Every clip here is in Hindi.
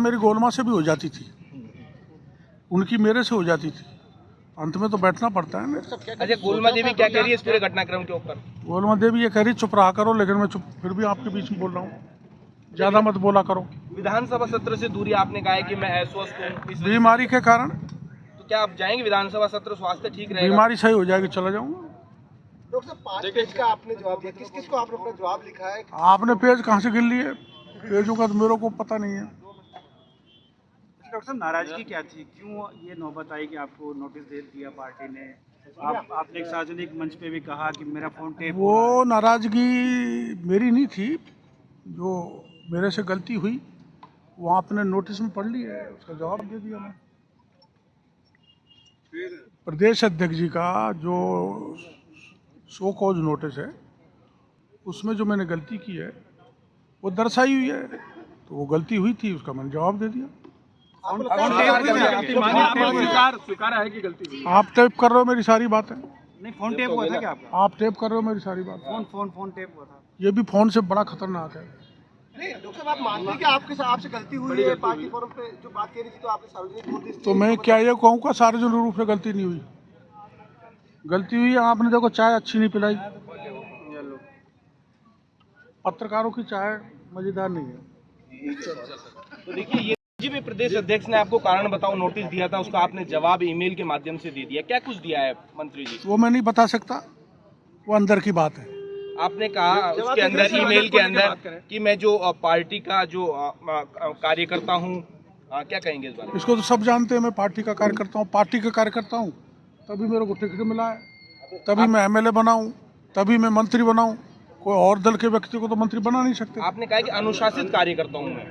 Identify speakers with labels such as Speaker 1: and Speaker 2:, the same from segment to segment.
Speaker 1: मेरी गोलमा से भी हो जाती थी, उनकी मेरे से हो जाती थी, अंत में तो बैठना पड़ता है ना।
Speaker 2: अच्छा, गोलमा देवी क्या कह रही है इस पूरे घटनाक्रम के ऊपर?
Speaker 1: गोलमा देवी ये कह रही चुप रहा करो, लेकिन मैं चुप फिर भी आपके बीच में बोल रहा हूँ, ज्यादा मत बोला करो।
Speaker 2: विधानसभा सत्र से दूरी आपने कहा है कि मैं अस्वस्थ हूँ
Speaker 1: बीमारी के कारण।
Speaker 2: तो क्या आप जाएंगे विधानसभा सत्र? स्वास्थ्य ठीक रहेगा?
Speaker 1: बीमारी सही हो जाएगी, चला जाऊंगा।
Speaker 3: डॉक्टर साहब 5 पेज का आपने जवाब दिया, किस किस को आपने अपना जवाब लिखा है?
Speaker 1: आपने पेज कहाँ से गिन लिए? पेजों का तो मेरे को पता नहीं है।
Speaker 4: डॉक्टर साहब, नाराजगी क्या थी? क्यों ये नौबत आई कि आपको नोटिस दे दिया पार्टी ने? आपने एक सार्वजनिक मंच पे भी कहा कि मेरा फोन टेप।
Speaker 1: वो नाराजगी मेरी नहीं थी, जो मेरे से गलती हुई वो आपने नोटिस में पढ़ ली है, उसका जवाब दे दिया मैं। प्रदेश अध्यक्ष जी का जो शो कॉज नोटिस है, उसमें जो मैंने गलती की है वो दर्शाई हुई है, तो वो गलती हुई थी, उसका मैंने जवाब दे दिया।
Speaker 2: स्वीकारा है कि गलती हुई?
Speaker 1: आप टेप कर रहे हो मेरी सारी बातें?
Speaker 4: नहीं, फोन टेप हुआ था क्या आपका?
Speaker 1: आप टेप कर रहे हो मेरी सारी बात?
Speaker 4: फोन टेप हुआ था।
Speaker 1: ये भी फोन से बड़ा खतरनाक है।
Speaker 3: नहीं डॉक्टर साहब, आप मानते हैं कि आपसे गलती हुई है? पार्टी फोरम पे जो बात कह रही थी तो आपने सार्वजनिक नोटिस
Speaker 1: तो मैं क्या ये कहूँगा सार्वजनिक रूप से गलती नहीं हुई? गलती हुई, आपने देखो चाय अच्छी नहीं पिलाई, पत्रकारों की चाय मजेदार नहीं है।
Speaker 2: तो देखिए, ये जी भी प्रदेश अध्यक्ष ने आपको कारण बताओ नोटिस दिया था, उसका आपने जवाब ईमेल के माध्यम से दे दिया। क्या कुछ दिया है मंत्री जी?
Speaker 1: वो मैं नहीं बता सकता, वो अंदर की बात है।
Speaker 2: आपने कहा उसके अंदर, ईमेल के अंदर, कि मैं जो पार्टी का जो कार्यकर्ता हूँ, क्या कहेंगे इस बारे में?
Speaker 1: इसको तो सब जानते हैं, मैं पार्टी का कार्यकर्ता हूँ, पार्टी का कार्यकर्ता हूँ, तभी मेरे को टिकट मिला है, तभी मैं एमएलए बनाऊँ, तभी मैं मंत्री बनाऊँ। कोई और दल के व्यक्ति को तो मंत्री बना नहीं सकते।
Speaker 2: आपने कहा कि अनुशासित कार्यकर्ता हूँ मैं।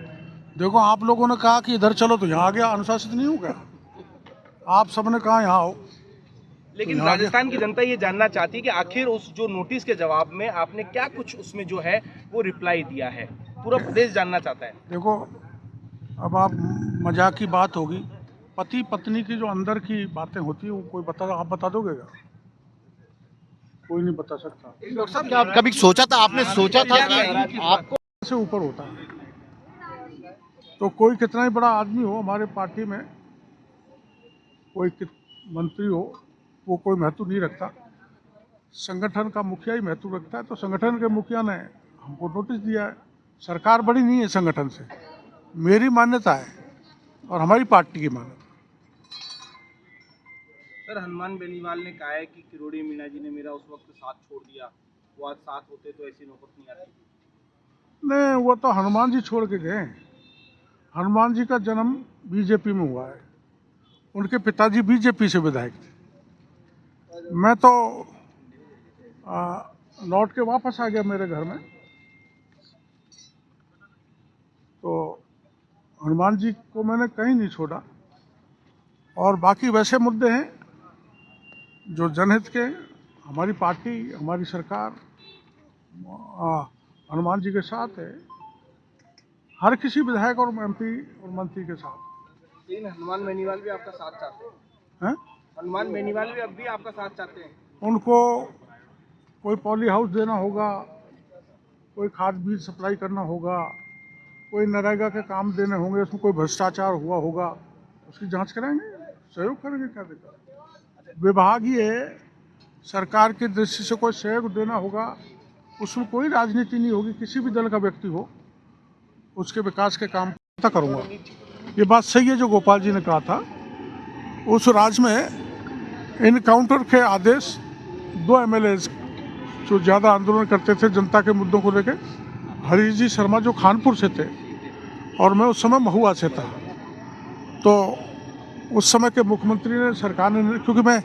Speaker 1: देखो, आप लोगों ने कहा कि इधर चलो तो यहाँ आ गया, अनुशासित नहीं हो गया? आप सबने कहा यहाँ आओ।
Speaker 2: लेकिन राजस्थान की जनता ये जानना चाहती है कि आखिर उस जो नोटिस के जवाब में आपने क्या कुछ उसमें जो है वो रिप्लाई दिया है, पूरा प्रदेश जानना चाहता है।
Speaker 1: देखो, अब आप मजाक की बात होगी, पति पत्नी की जो अंदर की बातें होती है वो कोई आप बता दोगे क्या? कोई नहीं बता सकता।
Speaker 3: डॉक्टर साहब, क्या कभी सोचा था, आपने सोचा था कि आपको
Speaker 1: से ऊपर होता है? तो कोई कितना ही बड़ा आदमी हो हमारे पार्टी में, कोई मंत्री हो, वो कोई महत्व नहीं रखता। संगठन का मुखिया ही महत्व रखता है। तो संगठन के मुखिया ने हमको नोटिस दिया है। सरकार बड़ी नहीं है संगठन से, मेरी मान्यता है और हमारी पार्टी की मान्यता।
Speaker 2: सर, हनुमान बेनीवाल ने कहा है कि किरोड़ी मीणा जी ने मेरा उस वक्त साथ छोड़ दिया, वो आज साथ होते तो ऐसी नौबत नहीं आती।
Speaker 1: नहीं, वो तो हनुमान जी छोड़ के गए। हनुमान जी का जन्म बीजेपी में हुआ है, उनके पिताजी बीजेपी से विधायक थे। मैं तो लौट के वापस आ गया मेरे घर में। तो हनुमान जी को मैंने कहीं नहीं छोड़ा। और बाकी वैसे मुद्दे हैं जो जनहित के, हमारी पार्टी, हमारी सरकार हनुमान जी के साथ है, हर किसी विधायक और एमपी और मंत्री के साथ।
Speaker 2: लेकिन हनुमान बेनीवाल भी आपका साथ चाहते हैं?
Speaker 1: हैं?
Speaker 2: हनुमान बेनीवाल भी अब भी आपका साथ चाहते हैं?
Speaker 1: उनको कोई पॉली हाउस देना होगा, कोई खाद बीज सप्लाई करना होगा, कोई नरेगा के काम देने होंगे, उसमें कोई भ्रष्टाचार हुआ होगा, उसकी जांच कराएंगे, सहयोग करेंगे। क्या दिक्कत? विभागीय सरकार की दृष्टि से कोई सहयोग देना होगा, उसमें कोई राजनीति नहीं होगी, किसी भी दल का व्यक्ति हो, उसके विकास के काम पता करूँगा। ये बात सही है जो गोपाल जी ने कहा था। उस राज्य में इनकाउंटर के आदेश 2 एमएलए जो ज़्यादा आंदोलन करते थे जनता के मुद्दों को लेकर, हरीश जी शर्मा जो खानपुर से थे और मैं उस समय महुआ से था, तो उस समय के मुख्यमंत्री ने, सरकार ने, क्योंकि मैं,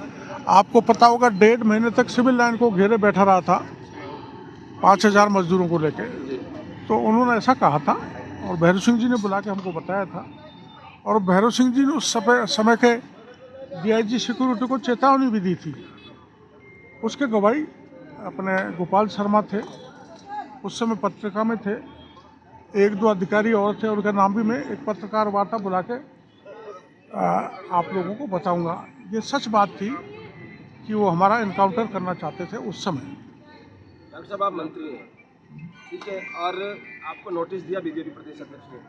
Speaker 1: आपको पता होगा, 1.5 महीने तक सिविल लाइन को घेरे बैठा रहा था 5000 मजदूरों को लेकर, तो उन्होंने ऐसा कहा था और भैरव सिंह जी ने बुला के हमको बताया था। और भैरव सिंह जी ने उस समय के डीआईजी सिक्योरिटी को चेतावनी भी दी थी। उसके गवाही अपने गोपाल शर्मा थे, उस समय पत्रिका में थे, 1-2 अधिकारी और थे, उनका नाम भी मैं एक पत्रकार वार्ता बुला के आप लोगों को बताऊंगा। ये सच बात थी कि वो हमारा इनकाउंटर करना चाहते थे उस समय।
Speaker 2: डॉक्टर साहब, आप मंत्री हैं, ठीक है, और आपको नोटिस दिया बीजेपी प्रदेश अध्यक्ष ने,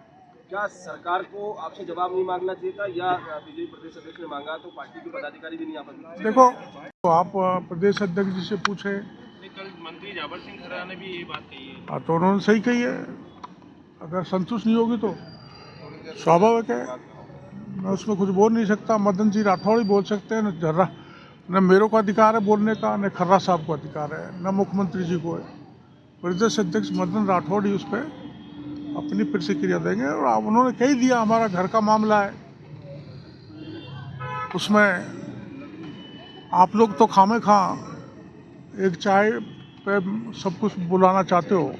Speaker 3: क्या सरकार को आपसे जवाब नहीं मांगना चाहिए था, या बीजेपी प्रदेश अध्यक्ष ने मांगा तो पार्टी के पदाधिकारी भी नहीं आ पाते?
Speaker 1: देखो, तो आप प्रदेश अध्यक्ष जी से पूछे।
Speaker 2: कल मंत्री जाबर सिंह खरा ने भी ये बात कही है।
Speaker 1: हाँ, तो उन्होंने सही कही है। अगर संतुष्ट नहीं होगी तो स्वाभाविक है, मैं उसमें कुछ बोल नहीं सकता। मदन जी राठौड़ ही बोल सकते हैं, न मेरे को अधिकार है बोलने का, न खर्रा साहब को अधिकार है, न मुख्यमंत्री जी को है। प्रदेश अध्यक्ष मदन राठौड़ ही उस पर अपनी प्रतिक्रिया देंगे। और अब उन्होंने कह दिया हमारा घर का मामला है, उसमें आप लोग तो खामे खा एक चाय पे सब कुछ बुलाना चाहते हो।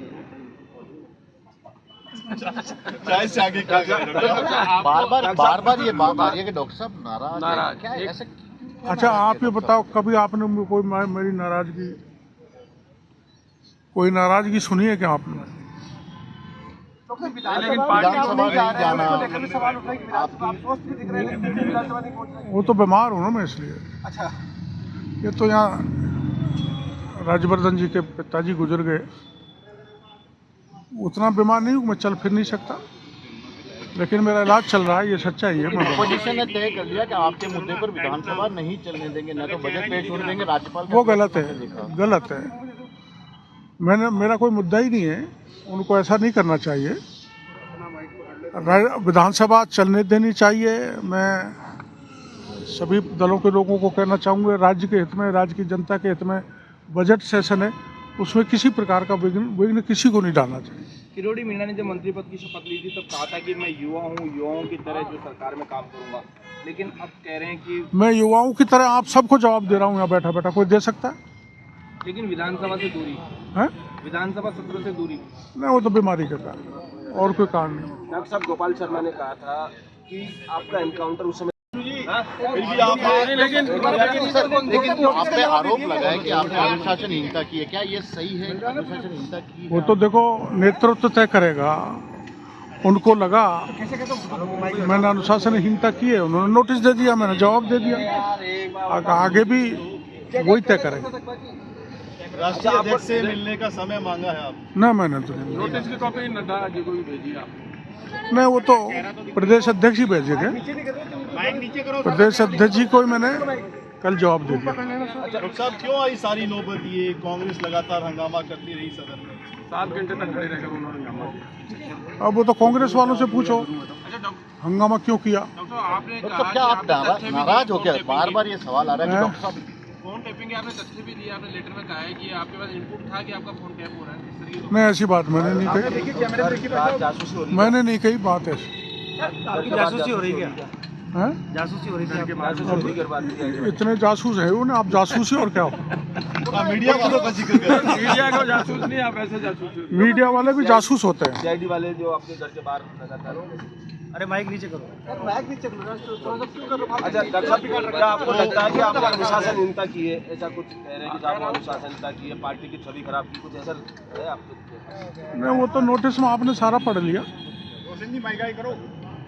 Speaker 5: चाय से आगे क्या बार बार ये बात आ रही है कि डॉक्टर साहब नाराज क्या है ऐसे?
Speaker 1: अच्छा, आप ये बताओ, कभी आपने कोई मेरी कोई नाराजगी सुनी है क्या आपने? वो तो बीमार हूँ ना मैं, इसलिए।
Speaker 3: अच्छा,
Speaker 1: ये तो यहाँ राजवर्धन जी के पिताजी गुजर गए, उतना बीमार नहीं हूँ, मैं चल फिर नहीं सकता, लेकिन मेरा इलाज चल रहा है, ये सच्चाई है।
Speaker 5: अपोजिशन ने तय कर लिया कि आपके मुद्दे पर विधानसभा नहीं चलने देंगे, न तो बजट पेश होने देंगे। राज्यपाल
Speaker 1: वो गलत है, गलत है। मेरा कोई मुद्दा ही नहीं है, उनको ऐसा नहीं करना चाहिए। विधानसभा चलने देनी चाहिए। मैं सभी दलों के लोगों को कहना चाहूँगा, राज्य के हित में, राज्य की जनता के हित में बजट सेशन है, उसमें किसी प्रकार का विघ्न किसी को नहीं डालना चाहिए।
Speaker 2: किरोड़ी मीणा ने जब मंत्री पद की शपथ ली थी तब कहा था कि मैं युवा हूँ, युवाओं की तरह जो सरकार में काम करूंगा, लेकिन अब कह रहे हैं कि
Speaker 1: मैं युवाओं की तरह आप सबको जवाब दे रहा हूँ यहाँ बैठा बैठा, कोई दे सकता है?
Speaker 2: लेकिन विधानसभा से दूरी
Speaker 1: है,
Speaker 2: विधानसभा सत्र से दूरी।
Speaker 1: नहीं, वो तो बीमारी का कारण, और कोई कारण नहीं।
Speaker 3: डॉक्टर साहब, गोपाल शर्मा ने कहा था कि आपका एनकाउंटर उस समय
Speaker 5: लेकिन आप पे आरोप लगा है कि आपने अनुशासनहीनता की है, क्या ये सही है? अनुशासनहीनता की
Speaker 1: वो तो देखो नेतृत्व तय करेगा। उनको लगा मैंने अनुशासनहीनता की है, उन्होंने नोटिस दे दिया, मैंने जवाब दे दिया, आगे भी वही तय करेगा।
Speaker 5: राष्ट्रीय अध्यक्ष से मिलने का समय मांगा है आप?
Speaker 1: ना, मैंने तो
Speaker 2: नोटिस की कॉपी नड्डा जी को भी भेजी आप?
Speaker 1: नहीं, वो तो प्रदेश अध्यक्ष ही भेजेंगे। प्रदेश अध्यक्ष जी को ही मैंने कल जवाब दे दिया।
Speaker 5: डॉक्टर साहब, क्यों आई सारी नौबत? ये कांग्रेस लगातार हंगामा करती रही सदन में,
Speaker 2: 7 घंटे तक खड़े रहकर उन्होंने हंगामा किया।
Speaker 1: अब वो तो कांग्रेस वालों से पूछो हंगामा क्यों किया।
Speaker 5: डॉक्टर क्या आप नाराज हो क्या? बार बार ये सवाल आ रहा है कि डॉक्टर साहब
Speaker 2: फोन टैपिंग के आपने तथ्य भी दिया, आपने लेटर में कहा है कि आपके पास इनपुट था कि आपका फोन टैप हो रहा है, इस तरीके
Speaker 1: नहीं, ऐसी बात मैंने नहीं कही, मैंने नहीं कही बात ऐसी।
Speaker 4: जासूसी हो रही क्या?
Speaker 1: हैं?
Speaker 4: जासूसी हो रही थी?
Speaker 1: इतने जासूस है उन्हें, आप जासूसी और क्या हो?
Speaker 5: मीडिया वालों का जिक्र करें।
Speaker 2: मीडिया को जासूस नहीं, आप ऐसे जासूस।
Speaker 1: मीडिया वाले भी जासूस होते हैं।
Speaker 3: सीआईडी वाले जो आपके घर के बाहर लगातार।
Speaker 4: अरे माइक नीचे करो,
Speaker 3: माइक नीचे करो। अच्छा डॉक्टर साहब, क्या आपको लगता है कि आपने अनुशासनहीनता की है? ऐसा कुछ कह रहे हैं कि आपने अनुशासनहीनता की है, पार्टी की छवि खराब की, कुछ ऐसा है आपको?
Speaker 1: नहीं, वो तो नोटिस में आपने सारा पढ़ लिया।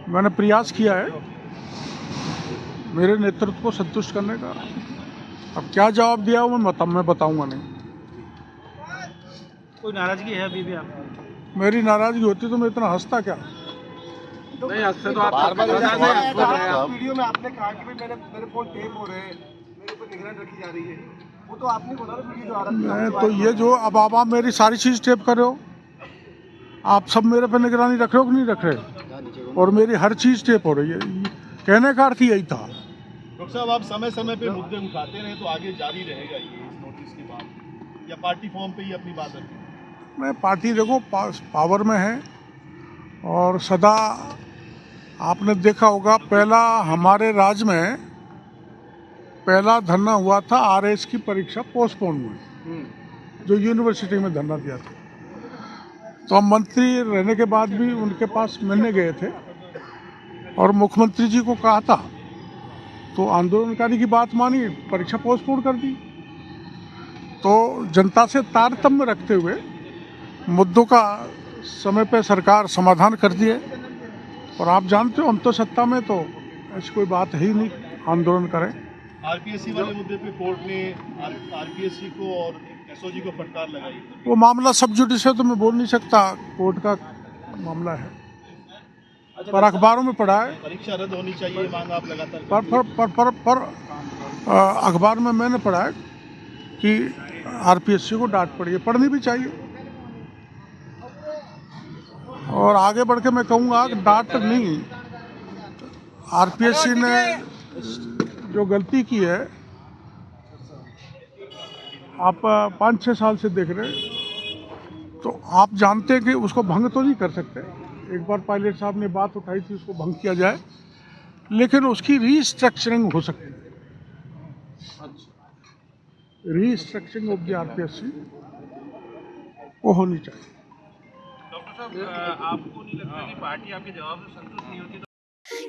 Speaker 1: मैंने प्रयास किया है मेरे नेतृत्व को संतुष्ट करने का। अब क्या जवाब दिया वो मैं बताऊंगा नहीं।
Speaker 4: कोई नाराजगी है अभी भी आपको?
Speaker 1: मेरी नाराजगी होती तो मैं इतना हंसता क्या?
Speaker 2: नहीं, हंसते तो आप
Speaker 3: वीडियो में आपने कहा कि भाई मेरे फोन टेप हो रहे हैं, मेरे ऊपर निगरानी रखी जा रही है, वो तो आपने बोला ना वीडियो जो आ रहा है।
Speaker 1: तो ये जो अब आप मेरी सारी चीज़ टेप कर रहे हो, आप सब मेरे पे निगरानी रख रहे हो कि नहीं रख रहे? और मेरी हर चीज़ टेप हो रही है, कहने का अर्थ यही था।
Speaker 5: डॉक्टर साहब, आप समय समय पे मुद्दे उठाते रहे तो आगे जारी रहेगा ये इस नोटिस के बाद, या पार्टी फॉर्म पे ही अपनी बात रखें?
Speaker 1: मैं पार्टी देखो पावर में है, और सदा आपने देखा होगा पहला हमारे राज्य में पहला धरना हुआ था आरएस की परीक्षा पोस्टपोन हुई, जो यूनिवर्सिटी में धरना दिया था। तो हम मंत्री रहने के बाद भी उनके पास मिलने गए थे और मुख्यमंत्री जी को कहा था, तो आंदोलनकारी की बात मानी, परीक्षा पोस्टपोन कर दी। तो जनता से तारतम्य रखते हुए मुद्दों का समय पे सरकार समाधान कर दिए। और आप जानते हो हम तो सत्ता में, तो ऐसी कोई बात है ही नहीं आंदोलन करें।
Speaker 5: आरपीएससी वाले मुद्दे पे कोर्ट ने आरपीएससी को और एसओजी को फटकार लगाई।
Speaker 1: वो मामला सब जुडिस है, तो मैं बोल नहीं सकता, कोर्ट का मामला है। पर अखबारों में पढ़ा है,
Speaker 5: परीक्षा रद्द होनी चाहिए मांग आप लगातार
Speaker 1: पर अखबार में मैंने पढ़ा है कि आरपीएससी को डांट पड़ी है, पढ़नी भी चाहिए। और आगे बढ़ के मैं कहूँगा कि डांट नहीं, आरपीएससी ने जो गलती की है, आप 5-6 साल से देख रहे हैं, तो आप जानते हैं कि उसको भंग तो नहीं कर सकते। एक बार पायलट साहब ने बात उठाई थी उसको भंग किया जाए, लेकिन उसकी रीस्ट्रक्चरिंग हो सकती है। रीस्ट्रक्चरिंग ऑफ द आरपीएससी वो होनी चाहिए।
Speaker 2: आपको नहीं लगता कि पार्टी आपके जवाब से संतुष्ट नहीं होती?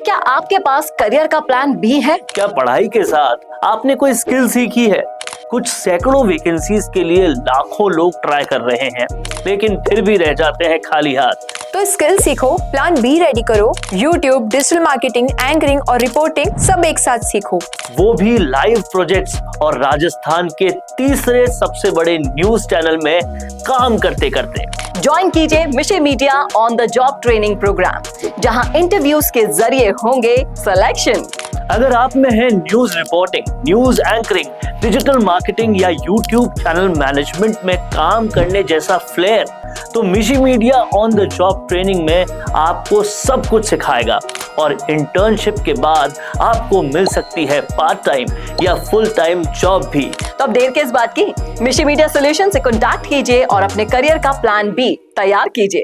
Speaker 6: क्या आपके पास करियर का प्लान बी है?
Speaker 7: क्या पढ़ाई के साथ आपने कोई स्किल सीखी है? कुछ सैकड़ों वैकेंसीज के लिए लाखों लोग ट्राई कर रहे हैं, लेकिन फिर भी रह जाते हैं खाली हाथ।
Speaker 6: तो स्किल सीखो, प्लान बी रेडी करो। यूट्यूब, डिजिटल मार्केटिंग, एंकरिंग और रिपोर्टिंग सब एक साथ सीखो,
Speaker 7: वो भी लाइव प्रोजेक्ट्स और राजस्थान के तीसरे सबसे बड़े न्यूज चैनल में काम करते करते।
Speaker 6: ज्वाइन कीजिए mission media on the job training programme, जहां इंटरव्यूज के जरिए होंगे सिलेक्शन।
Speaker 7: अगर आप में है news reporting, news anchoring, digital marketing या यूट्यूब चैनल मैनेजमेंट में काम करने जैसा फ्लेयर, तो mission media on the job training में आपको सब कुछ सिखाएगा और इंटर्नशिप के बाद आपको मिल सकती है पार्ट टाइम या फुल टाइम जॉब भी।
Speaker 6: तो अब देर किस बात की, मिशन मीडिया सॉल्यूशन से कॉन्टैक्ट कीजिए और अपने करियर का प्लान बी तैयार कीजिए।